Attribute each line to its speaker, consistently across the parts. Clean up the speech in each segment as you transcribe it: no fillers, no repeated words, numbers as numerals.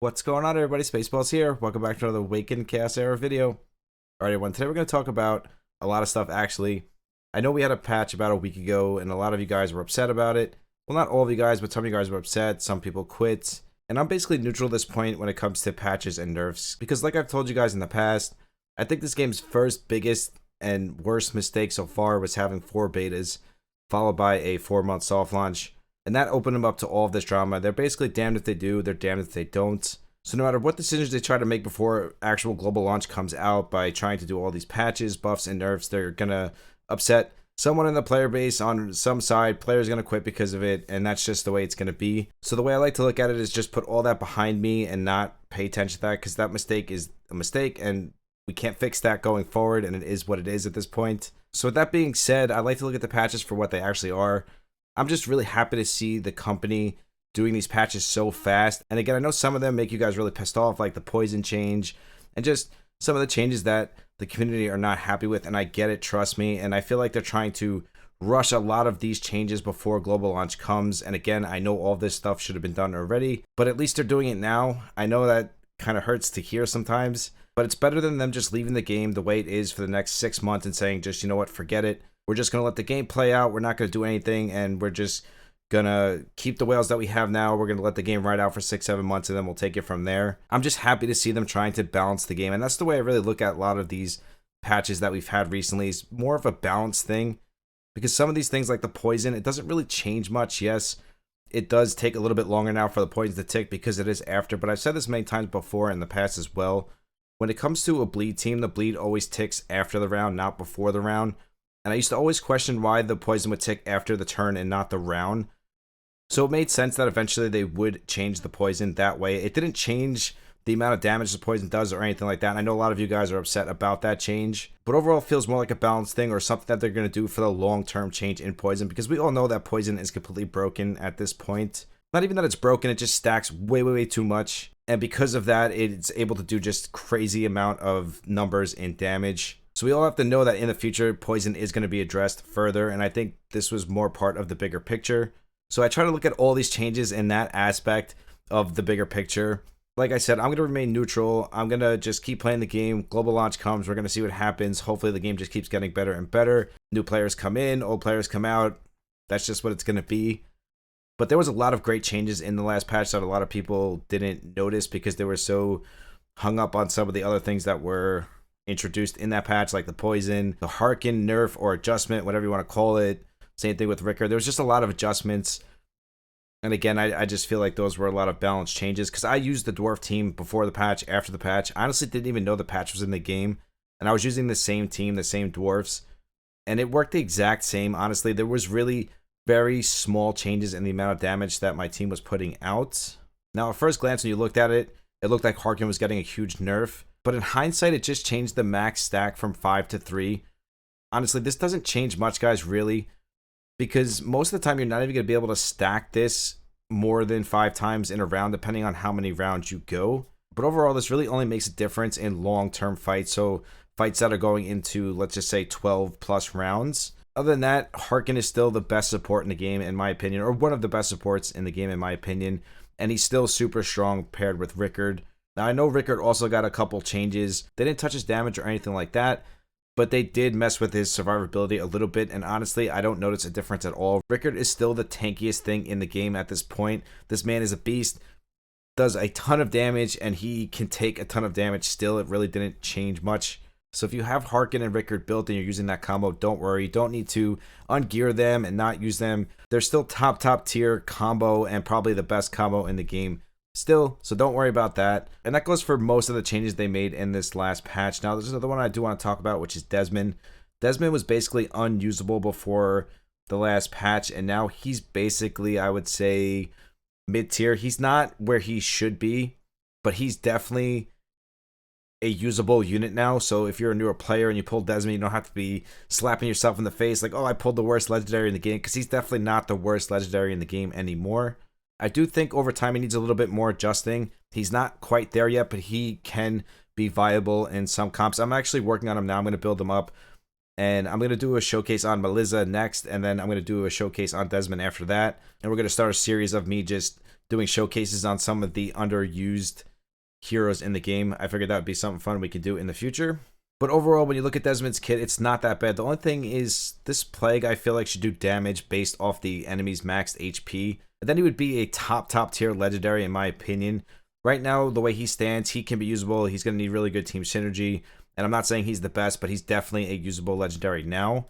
Speaker 1: What's going on, everybody? Spaceballs here. Welcome back to another Awaken Chaos Era video. Alright, everyone. Today we're going to talk about a lot of stuff, actually. I know we had a patch about a week ago, and a lot of you guys were upset about it. Well, not all of you guys, but some of you guys were upset. Some people quit. And I'm basically neutral at this point when it comes to patches and nerfs. Because like I've told you guys in the past, I think this game's first, biggest, and worst mistake so far was having 4 betas, followed by a 4-month soft launch. And that opened them up to all of this drama. They're basically damned if they do, they're damned if they don't. So no matter what decisions they try to make before actual global launch comes out by trying to do all these patches, buffs, and nerfs, they're gonna upset someone in the player base on some side. Players gonna quit because of it, and that's just the way it's gonna be. So the way I like to look at it is just put all that behind me and not pay attention to that, because that mistake is a mistake, and we can't fix that going forward, and it is what it is at this point. So with that being said, I like to look at the patches for what they actually are. I'm just really happy to see the company doing these patches so fast. And again, I know some of them make you guys really pissed off, like the poison change and just some of the changes that the community are not happy with. And I get it, trust me. And I feel like they're trying to rush a lot of these changes before global launch comes. And again, I know all this stuff should have been done already, but at least they're doing it now. I know that kind of hurts to hear sometimes, but it's better than them just leaving the game the way it is for the next 6 months and saying, just, you know what, forget it. We're just going to let the game play out. We're not going to do anything, and we're just going to keep the whales that we have now. We're going to let the game ride out for 6-7 months, and then we'll take it from there. I'm just happy to see them trying to balance the game, and that's the way I really look at a lot of these patches that we've had recently. Is more of a balance thing, because some of these things like the poison, it doesn't really change much. Yes, it does take a little bit longer now for the poison to tick because it is after, but I've said this many times before in the past as well. When it comes to a bleed team, the bleed always ticks after the round, not before the round. And I used to always question why the poison would tick after the turn and not the round. So it made sense that eventually they would change the poison that way. It didn't change the amount of damage the poison does or anything like that. And I know a lot of you guys are upset about that change. But overall, it feels more like a balanced thing or something that they're going to do for the long-term change in poison. Because we all know that poison is completely broken at this point. Not even that it's broken, it just stacks way too much. And because of that, it's able to do just crazy amount of numbers in damage. So we all have to know that in the future, poison is going to be addressed further, and I think this was more part of the bigger picture. So I try to look at all these changes in that aspect of the bigger picture. Like I said, I'm going to remain neutral. I'm going to just keep playing the game. Global launch comes. We're going to see what happens. Hopefully the game just keeps getting better and better. New players come in, old players come out. That's just what it's going to be. But there was a lot of great changes in the last patch that a lot of people didn't notice because they were so hung up on some of the other things that were introduced in that patch, like the poison, the Harken nerf or adjustment, whatever you want to call it. Same thing with Rickard. There was just a lot of adjustments. And again, I just feel like those were a lot of balanced changes because I used the dwarf team before the patch, after the patch. I honestly didn't even know the patch was in the game. And I was using the same team, the same dwarfs. And it worked the exact same. Honestly, there was really very small changes in the amount of damage that my team was putting out. Now, at first glance, when you looked at it, it looked like Harken was getting a huge nerf. But in hindsight, it just changed the max stack from 5 to 3. Honestly, this doesn't change much, guys, really. Because most of the time, you're not even going to be able to stack this more than 5 times in a round, depending on how many rounds you go. But overall, this really only makes a difference in long-term fights. So fights that are going into, let's just say, 12 plus rounds. Other than that, Harken is still the best support in the game, in my opinion. Or one of the best supports in the game, in my opinion. And he's still super strong paired with Rickard. Now, I know Rickard also got a couple changes. They didn't touch his damage or anything like that, but they did mess with his survivability a little bit, and honestly, I don't notice a difference at all. Rickard is still the tankiest thing in the game at this point. This man is a beast, does a ton of damage, and he can take a ton of damage still. It really didn't change much. So if you have Harken and Rickard built and you're using that combo, don't worry. You don't need to ungear them and not use them. They're still top tier combo and probably the best combo in the game still, so don't worry about that. And that goes for most of the changes they made in this last patch. Now, there's another one I do want to talk about, which is Desmond. Desmond was basically unusable before the last patch, and now he's basically, I would say, mid-tier. He's not where he should be, but he's definitely a usable unit now. So if you're a newer player and you pull Desmond, you don't have to be slapping yourself in the face like, oh, I pulled the worst legendary in the game, because he's definitely not the worst legendary in the game anymore. I do think over time he needs a little bit more adjusting. He's not quite there yet, but he can be viable in some comps. I'm actually working on him now. I'm going to build him up. And I'm going to do a showcase on Melissa next. And then I'm going to do a showcase on Desmond after that. And we're going to start a series of me just doing showcases on some of the underused heroes in the game. I figured that would be something fun we could do in the future. But overall, when you look at Desmond's kit, it's not that bad. The only thing is this plague, I feel like, should do damage based off the enemy's maxed HP. And then he would be a top tier legendary in my opinion. Right now, the way he stands, he can be usable. He's going to need really good team synergy. And I'm not saying he's the best, but he's definitely a usable legendary now.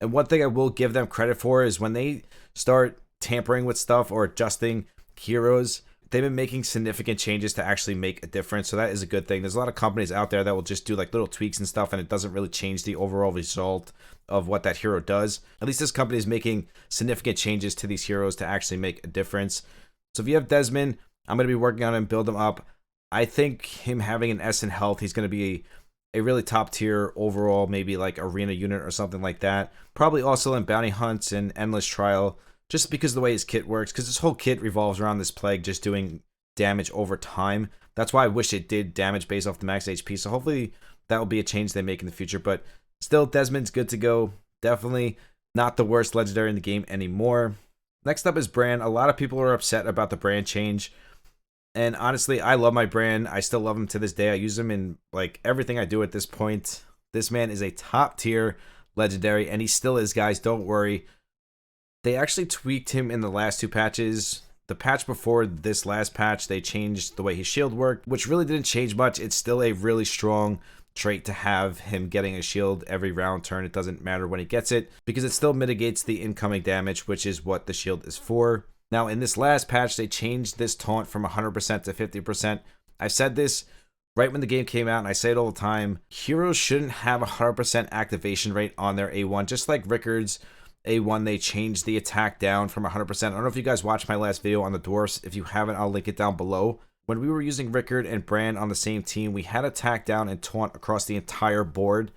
Speaker 1: And one thing I will give them credit for is when they start tampering with stuff or adjusting heroes, they've been making significant changes to actually make a difference. So that is a good thing. There's a lot of companies out there that will just do like little tweaks and stuff, and it doesn't really change the overall result of what that hero does. At least this company is making significant changes to these heroes to actually make a difference. So if you have Desmond, I'm going to be working on him, build him up. I think him having an S in health, he's going to be a really top tier overall, maybe like arena unit or something like that. Probably also in bounty hunts and endless trial, just because of the way his kit works, because his whole kit revolves around this plague just doing damage over time. That's why I wish it did damage based off the max HP. So hopefully that will be a change they make in the future. But still, Desmond's good to go. Definitely not the worst legendary in the game anymore. Next up is Bran. A lot of people are upset about the Bran change. And honestly, I love my Bran. I still love him to this day. I use him in like everything I do at this point. This man is a top tier legendary, and he still is, guys. Don't worry. They actually tweaked him in the last two patches. The patch before this last patch, they changed the way his shield worked, which really didn't change much. It's still a really strong trait to have him getting a shield every round turn. It doesn't matter when he gets it, because it still mitigates the incoming damage, which is what the shield is for. Now, in this last patch, they changed this taunt from 100% to 50%. I've said this right when the game came out, and I say it all the time. Heroes shouldn't have a 100% activation rate on their A1. Just like Rickard's A1, they changed the attack down from 100%. I don't know if you guys watched my last video on the dwarfs. If you haven't, I'll link it down below. When we were using Rickard and Bran on the same team, we had attack down and taunt across the entire board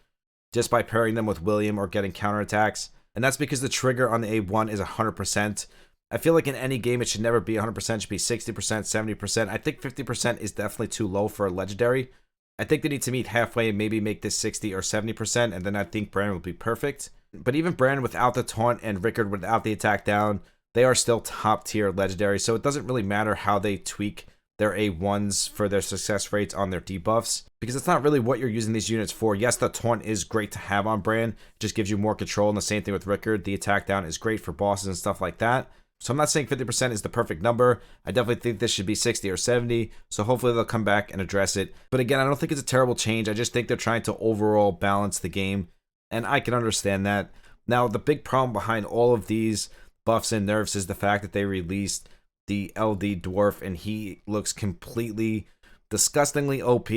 Speaker 1: just by pairing them with William or getting counterattacks. And that's because the trigger on the A1 is 100%. I feel like in any game, it should never be 100%. It should be 60%, 70%. I think 50% is definitely too low for a legendary. I think they need to meet halfway and maybe make this 60 or 70%, and then I think Bran will be perfect. But even Bran without the taunt and Rickard without the attack down, they are still top tier legendary. So it doesn't really matter how they tweak their A1s for their success rates on their debuffs, because it's not really what you're using these units for. Yes, the taunt is great to have on Bran. It just gives you more control, and the same thing with Rickard. The attack down is great for bosses and stuff like that. So I'm not saying 50% is the perfect number. I definitely think this should be 60 or 70. So hopefully they'll come back and address it. But again, I don't think it's a terrible change. I just think they're trying to overall balance the game, and I can understand that. Now, the big problem behind all of these buffs and nerfs is the fact that they released the LD dwarf, and he looks completely disgustingly OP.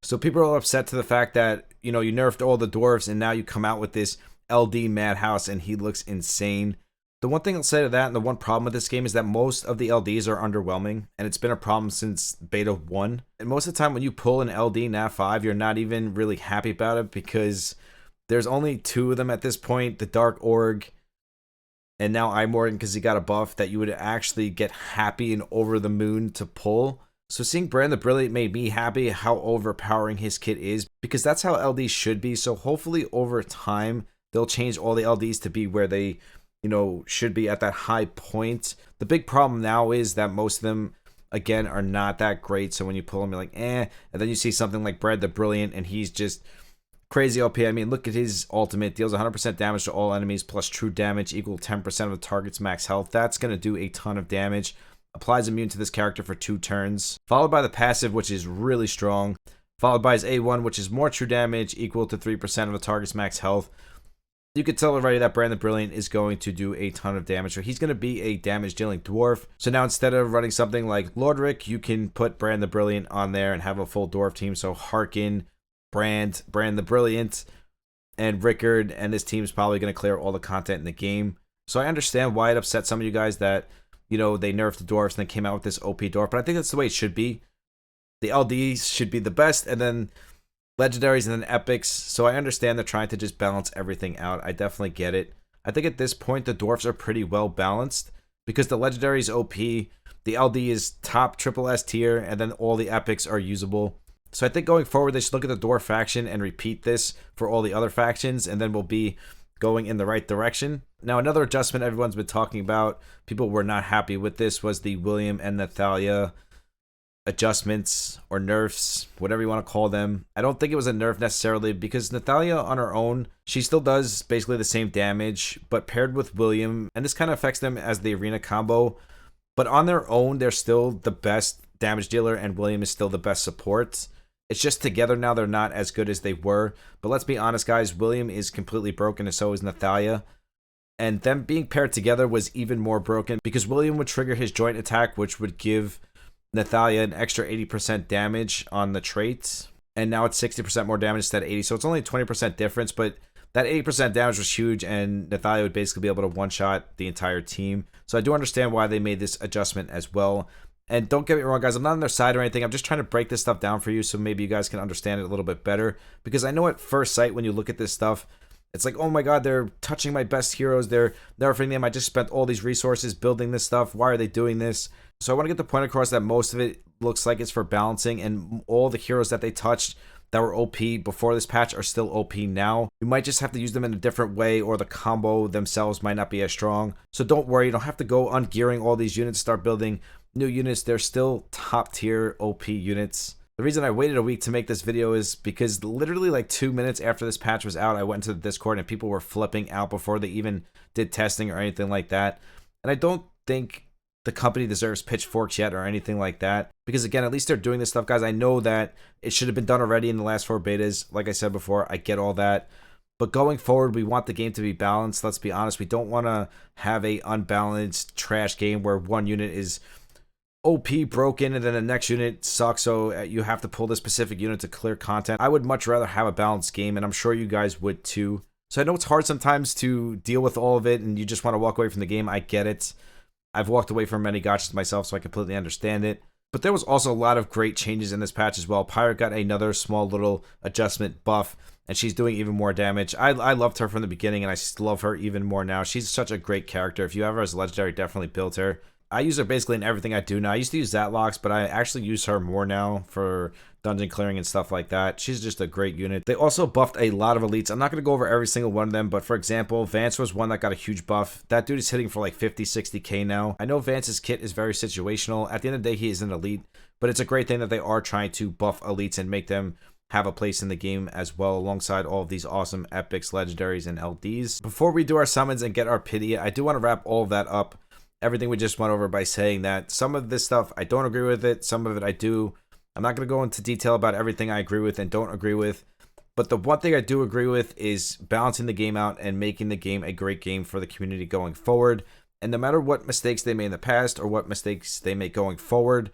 Speaker 1: So people are upset to the fact that, you know, you nerfed all the dwarves and now you come out with this LD madhouse and he looks insane. The one thing I'll say to that, and the one problem with this game, is that most of the LDs are underwhelming, and it's been a problem since beta 1. And most of the time when you pull an LD Nat 5, you're not even really happy about it, because there's only 2 of them at this point, the Dark Org, and now Imorgan, because he got a buff, that you would actually get happy and over the moon to pull. So seeing Bran the Brilliant made me happy how overpowering his kit is, because that's how LDs should be. So hopefully over time, they'll change all the LDs to be where they, you know, should be at that high point. The big problem now is that most of them, again, are not that great. So when you pull them, you're like, eh. And then you see something like Bran the Brilliant, and he's just crazy OP. I mean, look at his ultimate. Deals 100% damage to all enemies, plus true damage equal 10% of the target's max health. That's going to do a ton of damage. Applies immune to this character for 2 turns. Followed by the passive, which is really strong. Followed by his A1, which is more true damage equal to 3% of the target's max health. You could tell already that Bran the Brilliant is going to do a ton of damage. So he's going to be a damage dealing dwarf. So now instead of running something like Lordric, you can put Bran the Brilliant on there and have a full dwarf team. So Harkin, Bran the Brilliant, and Rickard, and this team's probably going to clear all the content in the game. So I understand why it upset some of you guys that, you know, they nerfed the dwarfs and then came out with this OP dwarf, but I think that's the way it should be. The LDs should be the best, and then legendaries, and then epics. So I understand they're trying to just balance everything out. I definitely get it. I think at this point the dwarfs are pretty well balanced, because the legendary is OP, the LD is top triple S tier, and then all the epics are usable. So I think going forward they should look at the dwarf faction and repeat this for all the other factions, and then we'll be going in the right direction. Now, another adjustment everyone's been talking about, people were not happy with this, was the William and Andhalia adjustments or nerfs, whatever you want to call them. I don't think it was a nerf necessarily, because Andhalia on her own, she still does basically the same damage, but paired with William, and this kind of affects them as the arena combo, but on their own, they're still the best damage dealer, and William is still the best support. It's just together now they're not as good as they were. But let's be honest, guys, William is completely broken, and so is Andhalia. And them being paired together was even more broken, because William would trigger his joint attack, which would give Andhalia an extra 80% damage on the traits. And now it's 60% more damage instead of 80. So it's only a 20% difference, but that 80% damage was huge, and Andhalia would basically be able to one-shot the entire team. So I do understand why they made this adjustment as well. And don't get me wrong, guys, I'm not on their side or anything. I'm just trying to break this stuff down for you so maybe you guys can understand it a little bit better. Because I know at first sight, when you look at this stuff, it's like, oh my god, they're touching my best heroes. They're nerfing them. I just spent all these resources building this stuff. Why are they doing this? So I want to get the point across that most of it looks like it's for balancing, and all the heroes that they touched that were OP before this patch are still OP now. You might just have to use them in a different way, or the combo themselves might not be as strong. So don't worry, you don't have to go ungearing all these units, start building new units. They're still top tier OP units. The reason I waited a week to make this video is because literally like 2 minutes after this patch was out, I went into the Discord and people were flipping out before they even did testing or anything like that. And I don't think the company deserves pitchforks yet or anything like that, because again, at least they're doing this stuff, guys. I know that it should have been done already in the last 4 betas. Like I said before, I get all that. But going forward, we want the game to be balanced. Let's be honest. We don't want to have a unbalanced trash game where one unit is OP broken and then the next unit sucks, so you have to pull this specific unit to clear content. I would much rather have a balanced game, and I'm sure you guys would too. So I know it's hard sometimes to deal with all of it and you just want to walk away from the game. I get it. I've walked away from many gotchas myself, so I completely understand it. But there was also a lot of great changes in this patch as well. Pirate got another small little adjustment buff, and she's doing even more damage. I loved her from the beginning, and I love her even more now. She's such a great character. If you have her as a legendary, definitely build her. I use her basically in everything I do now. I used to use Zatlocks, but I actually use her more now for dungeon clearing and stuff like that. She's just a great unit. They also buffed a lot of elites. I'm not going to go over every single one of them, but for example, Vance was one that got a huge buff. That dude is hitting for like 50, 60k now. I know Vance's kit is very situational. At the end of the day, he is an elite, but it's a great thing that they are trying to buff elites and make them have a place in the game as well, alongside all of these awesome epics, legendaries, and LDs. Before we do our summons and get our pity, I do want to wrap all of that up, everything we just went over, by saying that some of this stuff I don't agree with it, some of it I do. I'm not going to go into detail about everything I agree with and don't agree with, but the one thing I do agree with is balancing the game out and making the game a great game for the community going forward. And no matter what mistakes they made in the past or what mistakes they make going forward,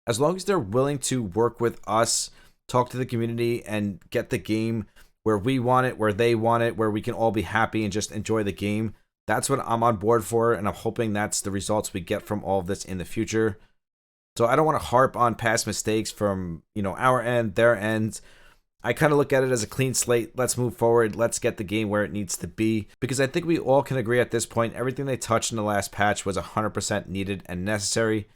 Speaker 1: as long as they're willing to work with us, talk to the community, and get the game where we want it, where they want it, where we can all be happy and just enjoy the game, that's what I'm on board for, and I'm hoping that's the results we get from all of this in the future. So I don't want to harp on past mistakes from, our end, their end. I kind of look at it as a clean slate. Let's move forward. Let's get the game where it needs to be, because I think we all can agree at this point, everything they touched in the last patch was 100% needed and necessary.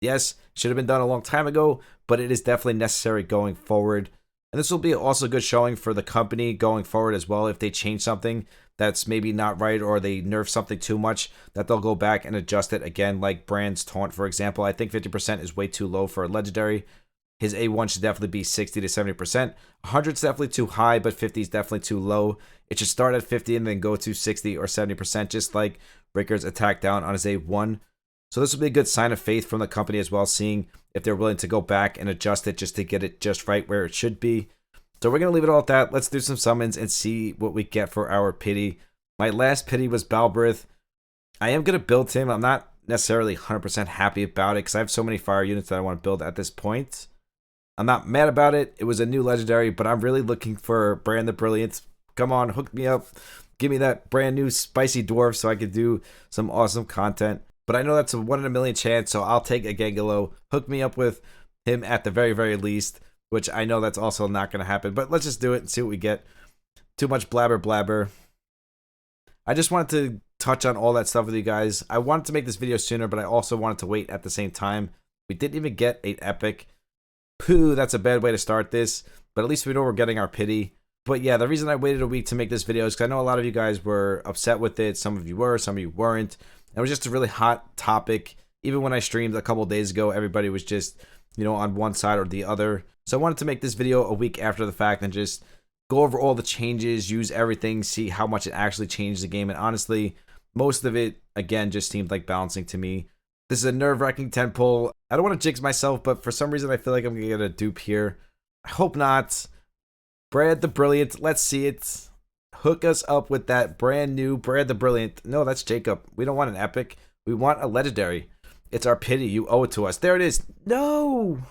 Speaker 1: Yes, should have been done a long time ago, but it is definitely necessary going forward. And this will be also a good showing for the company going forward as well. If they change something that's maybe not right, or they nerf something too much, that they'll go back and adjust it again, like Bran's taunt, for example. I think 50% is way too low for a legendary. His A1 should definitely be 60 to 70%. 100 is definitely too high, but 50 is definitely too low. It should start at 50 and then go to 60 or 70%, just like Rickard's attack down on his A1. So this will be a good sign of faith from the company as well, seeing if they're willing to go back and adjust it just to get it just right where it should be. So we're going to leave it all at that. Let's do some summons and see what we get for our pity. My last pity was Balbrith. I am going to build him. I'm not necessarily 100% happy about it because I have so many fire units that I want to build at this point. I'm not mad about it. It was a new legendary, but I'm really looking for Bran the Brilliant. Come on, hook me up. Give me that brand new spicy dwarf so I could do some awesome content. But I know that's a 1 in a million chance, so I'll take a Gangelo. Hook me up with him at the very, very least, which I know that's also not going to happen. But let's just do it and see what we get. Too much blabber. I just wanted to touch on all that stuff with you guys. I wanted to make this video sooner, but I also wanted to wait at the same time. We didn't even get 8 epic. Pooh, that's a bad way to start this. But at least we know we're getting our pity. But yeah, the reason I waited a week to make this video is because I know a lot of you guys were upset with it. Some of you were, some of you weren't. It was just a really hot topic. Even when I streamed a couple days ago, everybody was just, you know, on one side or the other. So I wanted to make this video a week after the fact and just go over all the changes, use everything, see how much it actually changed the game. And honestly, most of it, again, just seemed like balancing to me. This is a nerve-wracking 10 pull. I don't want to jinx myself, but for some reason I feel like I'm going to get a dupe here. I hope not. Brad the Brilliant, let's see it. Hook us up with that brand new Brad the Brilliant. No, that's Jacob. We don't want an epic. We want a legendary. It's our pity. You owe it to us. There it is. No!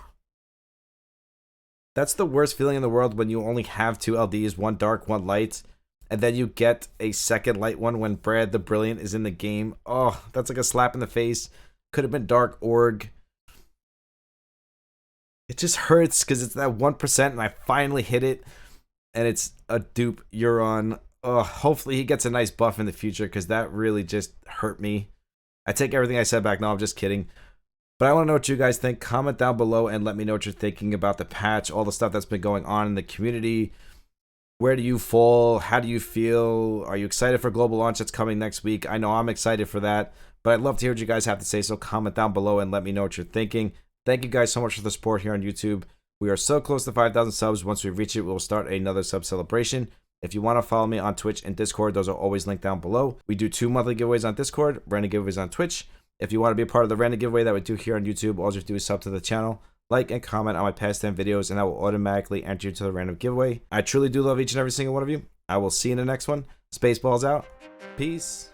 Speaker 1: That's the worst feeling in the world when you only have 2 LDs, one dark, one light, and then you get a second light one when Brad the Brilliant is in the game. Oh, that's like a slap in the face. Could have been Dark Org. It just hurts because it's that 1% and I finally hit it. And it's a dupe Euron. Hopefully he gets a nice buff in the future because that really just hurt me. I take everything I said back. No, I'm just kidding. But I want to know what you guys think. Comment down below and let me know what you're thinking about the patch, all the stuff that's been going on in the community. Where do you fall? How do you feel? Are you excited for global launch that's coming next week? I know I'm excited for that, but I'd love to hear what you guys have to say, so comment down below and let me know what you're thinking. Thank you guys so much for the support here on YouTube. We are so close to 5,000 subs. Once we reach it, we'll start another sub celebration. If you want to follow me on Twitch and Discord, those are always linked down below. We do 2 monthly giveaways on Discord, random giveaways on Twitch. If you want to be a part of the random giveaway that we do here on YouTube, all you have to do is sub to the channel, like and comment on my past 10 videos, and I will automatically enter you to the random giveaway. I truly do love each and every single one of you. I will see you in the next one. Spaceballs out. Peace.